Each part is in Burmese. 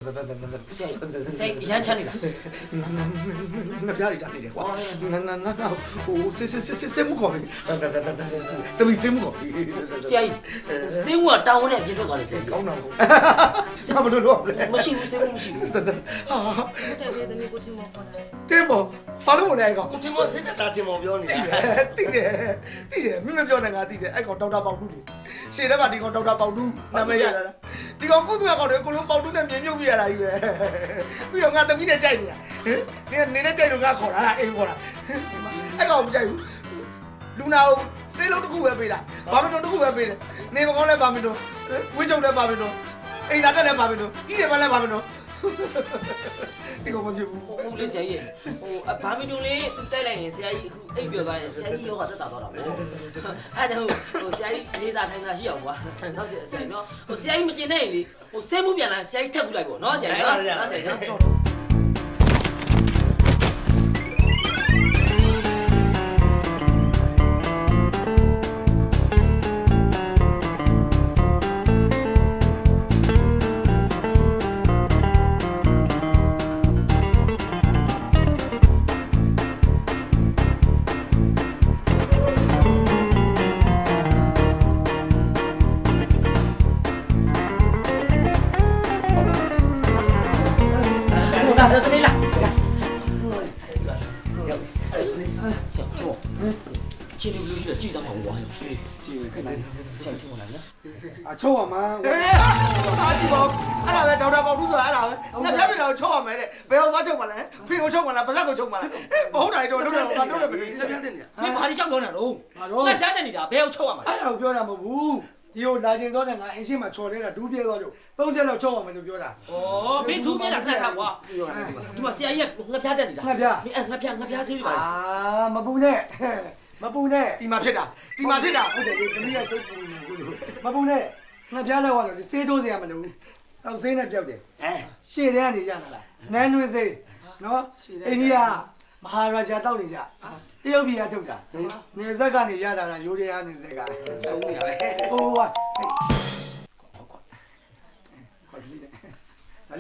Say, yan chani la. Nagdari dali de. Oh, se mu ko. Tami se mu ko. Say, say mu ta won ne pian twet twa le say. ကောင်းတော့။ဘာမလို့လို့လဲ မရှိဘူး say mu မရှိဘူး ။ဟာ တဲ့ပြေသမီးကိုထင်မောခေါ်တာ တင်းပေါ်ဘာလို့မလဲကောင် ကိုချင်းမစစ်တာတင်မောပြောနေတာ ။တိတယ်မင်းမပြောနဲ့ငါတိတယ်အဲ့ကောင်ဒေါက်တာပေါတူလေ။ရှေ့ထဲမှာဒီကောင်ဒေါက်တာပေါတူနာမည်ရတာလား။ဒီကောင်ကိုသူကကောင်တွေကိုလုံးပေါတူနဲ့မြင်မြုပ်ပြရတာကြီးပဲ။ပြီးတော့ငါသမီးနဲ့ကြိုက်နေတာ။နေနဲ့ကြိုက်လို့ငါခေါ်တာအိမ်ခေါ်တာ။အဲ့ကောင်မကြိုက်ဘူး။လူနာကိုစေးလုံးတစ်ခုပဲပေးတာ။ဘာမတော်တစ်ခုပဲပေးတယ်။နေမကောင်းလဲဘာမတော်ဝင်းချုပ်လဲဘာမတော်အိမ်သားတက်လဲဘာမတော်ဤတယ်မလဲဘာမတော်ဒီကောင်မကြည့်ဘူး ဟုတ်လေဆရာကြီးဟိုဘာမီတို့လေးသူတိုက်လိုက်ရင်ဆရာကြီးအခုအိပ်ပြောသွားရင်ဆရာကြီးယောဂသက်သာသွားတာပေါ့အဲ့ဒါဟိုဆရာကြီးလေးသာထိုင်သာရှိအောင်ကွာနောက်ဆရာနော်ဟိုဆရာကြီးမကျင်တဲ့ရင်လေဟိုဆဲမှုပြန်လာဆရာကြီးထက်ကူလိုက်ပေါ့နော်ဆရာကြီးနော်ဆရာကြီး လာတော့တလေးလာချင်းလူလူကြည့်တော့မှာဝါရော ကြည့်ခဏလေး ချင်းချင်းလာနော် အချုပ်ပါမှာအားကြည့်ပါအဲ့ဒါပဲဒေါက်တာပေါတူဆိုတာအဲ့ဒါပဲငါပြပြတော့ချုပ်ရမယ်တဲ့ဘယ်ဟောသွားချုပ်မှာလဲဖေကိုချုပ်မှာလားပါဇက်ကိုချုပ်မှာလားမဟုတ်တာတော့တော့တော့တော့ပဲချက်ပြတဲ့နေ မင်းဘာလို့ရှောက်တော့နေတာတော့ငါကြားတယ်နေတာဘယ်အောင်ချုပ်ရမှာလဲ အဲ့ဒါကိုပြောတာမဟုတ်ဘူးဒီကိုလာခြင်းစောတဲ့ငါအင်းရှင်းမှာချော်လဲတာဒူးပြဲသွားလို့၃ချက်လောက်ချောက်အောင်မယ်လို့ပြောတာ ဩမင်းသူ့မျက်နှာခဏခါကွာဒီမှာဆရာကြီးကငါပြားတက်နေတာမင်းအဲ့ငါပြားဆေးပြပါ မပူနဲ့မပူနဲ့ ဒီမှာဖြစ်တာ ဟုတ်တယ်လေသမီးကစိတ်ပူနေဆိုလို့မပူနဲ့ငါပြားလောက်သွားစေးတိုးစရာမလိုဘူးတောက်စေးနဲ့ပြောက်တယ်ရှေ့ထဲကနေရတာလားနန်းနွေးစေးနော်အိန္ဒိယမဟာရာဂျာတောက်နေကြတရုတ်ပြည်ကထုတ်တာနေဆက်ကနေရတာလားရိုးရရနေဆက်က ဆုံးနေရပဲ ဟိုဟာဟော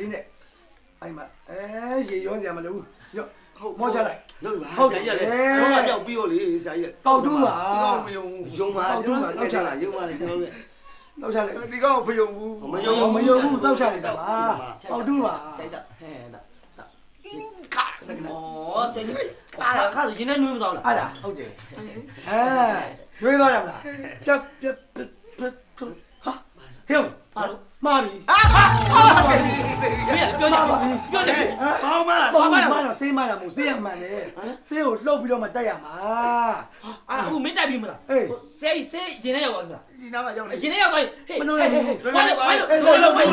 ဒီနဲ့အဲ့မှာရေရောစရာမလိုဘူးရောမောချလိုက် လို့ပါဆရာကြီးလည်းတော့ပြောက်ပြီးတော့လေဆရာကြီး တောက်တူးပါ မယုံ ယုံပါကျွန်တော်တောက်ချလာယုံပါလေကျွန်တော်တို့ တောက်ချလိုက် ဒီကောင်မယုံဘူး မယုံ မယုံဘူးတောက်ချလိုက်တာပါတောက်တူးပါ ဆရာကြီးဟဲ့ဒါ ခါ ဩဆရာကြီးခါရင်းနေနွေးမသွားလား အဲ့ဒါဟုတ်တယ်ရွေးသွားရမလားပြတ်ဟာဟေးမာပြီ မင်းပြောကြပြောကြ ပေါင်းမလား ဘာမှမလားဆေးမလားမို့ဆေးရမှန်တယ်ဆေးကိုလှုပ်ပြီးတော့မှတက်ရမှာ အခုမင်းတိုက်ပြီမလားဆရာကြီးဆေးရင်းနေရောက်သွားပြီလား ဒီနားမှာရောက်နေ ရင်းနေရောက်သွားဟေး မလို့ရဘူး ဝါလို့ဝါလို့ရ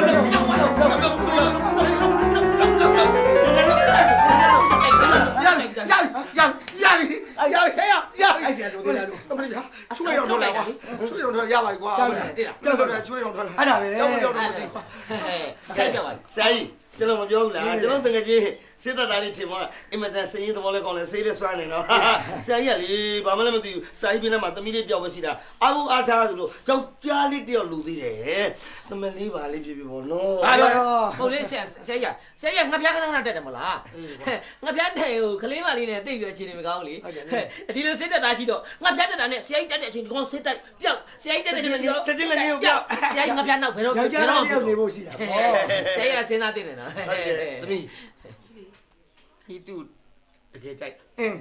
ပြီဟဲ့ရ အဲ့ဆရာတို့တရားတို့ အမလေးဗျာချွေးတော့ထွက်လာကွာချွေးတော့ထွက်ရပါပြီကွာပြောတော့ချွေးတော့ထွက်လာ အဲ့ဒါပဲ တော့တော့ ဆက်ကြပါ ဆရာကြီးကျွန်တော်မပြောဘူးလားကျွန်တော်တကယ်ကြီးစစ်တပ်သားလေးထင်ပါလားအင်မတန်စင်းရင်သဘောလေးကောင်းလဲဆေးလေးစွမ်းနေတော့ဆရာကြီးကလေဘာမှလည်းမသိဘူးစာကြီးပြင်းထဲမှာသမီးလေးတယောက်ပဲရှိတာအာဟုအားထားဆိုလို့ယောက်ျားလေးတယောက်လူသေးတယ်သမီးလေးပါလေးပြပြပေါ့နော် ဟုတ်လေဆရာငါပြားခဏခဏတက်တယ်မလားငါပြားတက်ကိုကလေးမလေးနဲ့တိတ်ပြအခြေအနေမကောင်းလေဒီလိုစစ်တက်သားရှိတော့ငါပြားတက်တာနဲ့ဆရာကြီးတက်တဲ့အချိန်ဒီကောင်စစ်တိုက်ပြောက်ဆရာကြီးတက်တဲ့အချိန်ဒီကောင်ချက်ချင်းလည်းနေကိုပြောက်ဆရာကြီးငါပြားနောက်ဘယ်တော့ ယောက်ျားလေးရောက်နေဖို့ရှိတာပေါ့ ဆရာကြီးကစဉ်းစားတင်တယ်နော် သမီး ဟီတူတကယ်ကြိုက် အင်း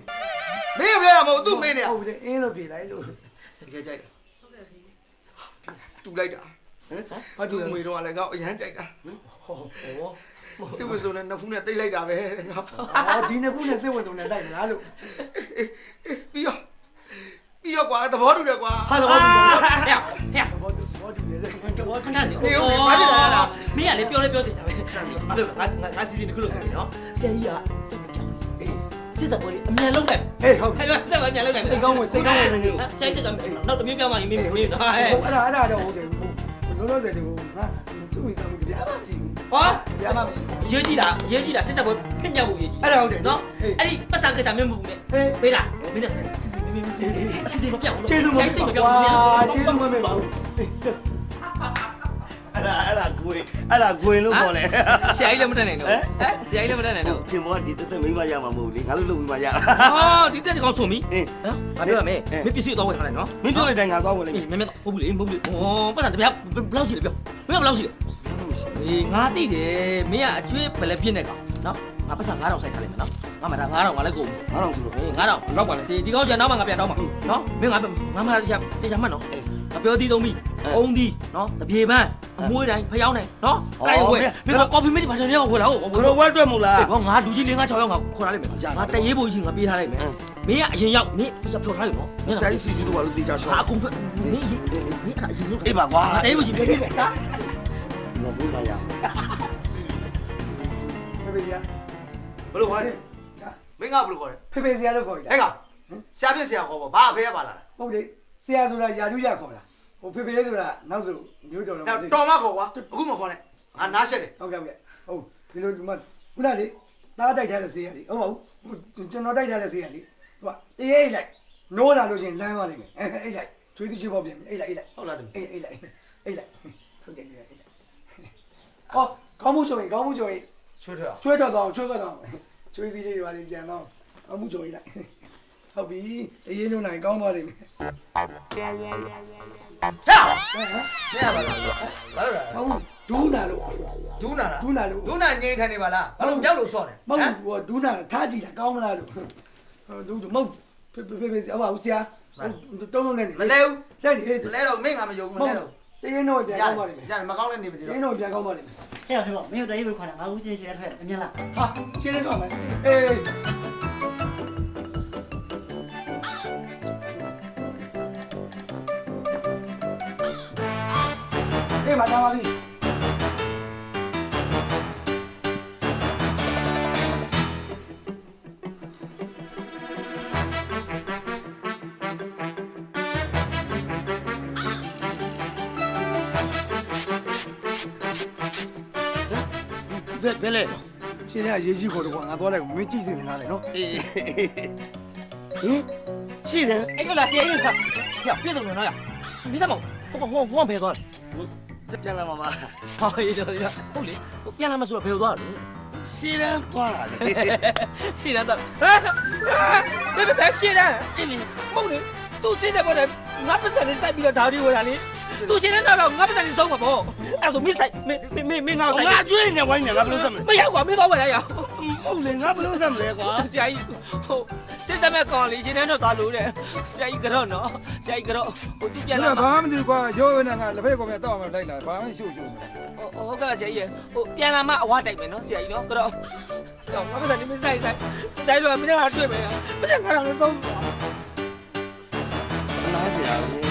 မင်းပြောရမဟုတ်သူ့မင်းနဲ့ ဟုတ်တယ်အင်းလို့ပြေးလိုက်လို့ တကယ်ကြိုက် ဟုတ်ကဲ့ပြီ တူလိုက်တာဟာတူမွေတော့လည်းကောက်အရန်ကြိုက်တာ ဟော စစ်ဝစုံနဲ့နှစ်ဖူးနဲ့တိတ်လိုက်တာပဲငါ အော်ဒီနှစ်ခုနဲ့စိတ်ဝင်စုံနဲ့တိုက်မလားလို့ ပြီးတော့ကွာသဘောတူတယ်ကွာ ဟာတော့ဘာလို့ ဟဲ့ဟဲ့ ဘောတူလေဘောတူ ခဏနေမင်းကလည်းပြောလဲပြောစီတာပဲငါစီစဉ်တစ်ခုလုပ်ပြီနော်ဆရာကြီးကစက်ပြောင်းစစ်စပ်ပေါ်အမြန်လုံးတယ် အေးဟုတ် ဟဲ့စက်ပေါ်အမြန်လုံးတယ် စိတ်ကောင်းဝင်စိတ်ကောင်းဝင်နေ ဆရာကြီးစက်ကနောက်တစ်မျိုးပြောင်းသွားရင်မင်းမင်းနော်ဟဲ့ အဲ့ဒါတော့ဟုတ်တယ်လောလောဆယ်ဒီငါသူ့ဝိစားမှုကြပြမှမရှိဘူး ဟော ကြမှမရှိ ရေးကြည့်တာစစ်စပ်ပေါ်ဖြစ်မြောက်ဖို့ရေးကြည့် အဲ့ဒါဟုတ်တယ် နော်အဲ့ဒီပတ်စံကိစ္စမင်းမဟုတ်ဘူးနဲ့ပေးလားမင်းနဲ့အစီအစဉ်မပြောင်းဘူး ကျေးဇူးမ စိတ်မပြောင်းဘူး ကျေးဇူးမမေ့ပါဘူး အဲ့ဒါကိုရင်လို့ခေါ်လဲ ဆရာကြီးလည်းမတက်နိုင်တော့ဆရာကြီးလည်းမတက်နိုင်တော့ ထင်ပေါ်ကဒီတက်မိမရမှာမဟုတ်လေငါတို့လုပ်ပြီးမှရတာ ဟာဒီတက်ဒီကောင်ဆုံးပြီ အင်း ငါပြောရမယ်မပစ္စည်းတော့ဝယ်ထားလိုက်နော် မင်းပြောလိုက်တိုင်းငါသွားဝင်လိမ့်မယ် မင်းမဟုတ်ဘူးလေမဟုတ်ဘူးလေပတ်စံတပြားဘလောက်ရှိလဲပြောမင်းကဘလောက်ရှိလဲအေးငါသိတယ်မင်းကအကျွေးဘယ်လဲပြည့်နေကောင်နော်ငါပတ်စံ9000စိုက်ထားလိုက်မယ်နော်ငါမှဒါ9000ငါလည်းကုန် ငါတော့ဆိုလို့ 9000 နောက်ပါလေ ဒီကောင်ကျန်တော့မှငါပြန်တော့မှာနော်မင်းငါမှတရားမှတ်နော်အပြောသေးသုံးပြီအုံးဒီနော်တပြေပန်းအမွှေးတိုင်းဖျောင်းတိုင်းနော်အဲ့ဒါဝယ်မင်းကကော်ဖီမစ်ဘာလဲဝယ်လာဟုတ် ဘရောဝတ်တွက်မို့လား ငါလူကြီး5 6ယောက်ငါခေါ်ထားလိုက်မယ်ငါတရေးဖို့ရှိငါပေးထားလိုက်မယ်မင်းကအရင်ရောက်မင်းဖြော်ထားလိုက်နော် ဆရာကြီးစီကြီးတို့ဘာလို့တေချာရှော့ ဟာအကုန်မင်းအရင်မင်းအရင်ရောက် အေးပါကွာ တရေးဖို့ရှိပေးပေးမယ်ဟာ ငါဘူးမရ ဖေဖေစရာ ဘလို့ခေါ်လဲမင်းကဘလို့ခေါ်လဲ ဖေဖေစရာလို့ခေါ်ရ ဟဲ့ကောင်ဆရာပြည့်ဆရာခေါ်ပါဘာအဖေရပါလာ ဟုတ်တယ်ဆရာဆိုတာယာကျူးရခေါ်တာဟိုဖေဖေလေးဆိုတာနောက်ဆိုမျိုးတော်တော့ တာတော်မခေါ်ကွာအခုမခေါ်နဲ့ငါနားရှက်တယ် ဟုတ်ကဲ့ဟုတ်ဒီလိုဒီမှာခုနလေးသားတိုက်ထားတဲ့ဆေးရလေဟုတ်ပါဘူးကျွန်တော်တိုက်ထားတဲ့ဆေးရလေသူကတရေအိတ်လိုက်နိုးလာလို့ရှိရင်လမ်းသွားနိုင်မယ်အိတ်လိုက်ချွေးသူချွေးပေါက်ပြန်အိတ်လိုက် ဟုတ်လားတမီး အိတ်လိုက်ဟုတ်တယ်အိတ်လိုက်ဟောကောင်းမှုချုံရင်ကောင်းမှုချုံရင် ချွေးထွက်အောင် ချွေးတော့ချွေးတော့ချွေးစီလေးပါလိမ့်ပြန်တော့ကောင်းမှုချုံရင်လိုက်ဟုတ်ပြီအရင်လုံးနိုင်ကောင်းသွားလိမ့်မယ် ဟဲ့မင်းရပါလားဘာလို့လဲ ဟုတ်ဒူးနာလို့ ဒူးနာလား ဒူးနာလို့ ဒူးနာငိမ့်ထန်နေပါလားဘာလို့မြောက်လို့စော့နေ မဟုတ်ဘူးဒူးနာထားကြည့်တာကောင်းမလားလို့ဒူးမဟုတ်ဖေဖေဆရာဆရာတုံးလုံးနဲ့ မလဲဘူး လက်နေ လဲတော့မင်းငါမယုံဘူးမလဲတော့ တရင်တော့ပြန်ကောင်းသွားလိမ့်မယ် ရတယ်မကောင်းလည်းနေပါစေ တ တော့ ရင်တော့ပြန်ကောင်းသွားလိမ့်မယ် ဟဲ့ဖေမင်းတို့တရေးပဲခေါ်တာငါဦးချင်းရှင်းတဲ့ထွက်အမြင်လား ဟာရှင်းနေတော့မယ်အေးအေးမလာပါပြီ ဘယ်လဲ ရှင်းရရေးကြီးခေါ်တော့ကွာငါသွားလိုက်မင်းကြည့်စင်နေတာလေနော် အေးဟင်ရှိတယ် အဲ့ကလာဆရာကြီးကပြည့်စုံနော်ရမင်းကမောဟိုဘယ်သွားလဲ ပြန်လာမှာပါ ဟာရေတော်ရဟုတ်လေပြန်လာမဆိုဘယ်သွားလဲ ရှိတယ်သွားလာလေ ရှင်းတော့ဘယ်ရှင်းတာအင်းမဟုတ်လေသူရှင်းတယ်ပေါ့လေငါပတ်စံနဲ့စိုက်ပြီးတော့ဓာတ်တွေဝယ်တာလေသူရှင်းတဲ့တော့ငါပတ်စံနဲ့ဆုံးမှာပေါ့အဲ့ဆိုမင်းစိုက်မင်းငါစိုက် ငါကျွေးနေဝိုင်းနေငါဘယ်လိုဆက်မလဲ မရောက်ကွာမင်းတော့ဝယ်ရရ ဟုတ်လေငါဘယ်လိုဆက်မလဲကွာ ဆရာကြီးဟိုစစ်သက်မဲ့ကောင်လေးရှင်းတဲ့တော့သွားလို့တဲ့ဆရာကြီးကတော့နော်ဆရာကြီးကတော့ဟိုသူပြန်လာ ဘာမှမသိဘူးကွာရိုးရိုးနဲ့ငါလက်ဖက်ကောင်မြတ်တော့မှလိုက်လာဘာမှရှုပ်ရှုပ်နေ ဟုတ်ကဲ့ဆရာကြီးဟိုပြန်လာမှအဝတိုက်မယ်နော်ဆရာကြီးနော်ကတော့ငါပတ်စံနေမစိုက်လို့မင်းကတွေ့မယ်ပတ်စံကတော့ဆုံး လားဆရာ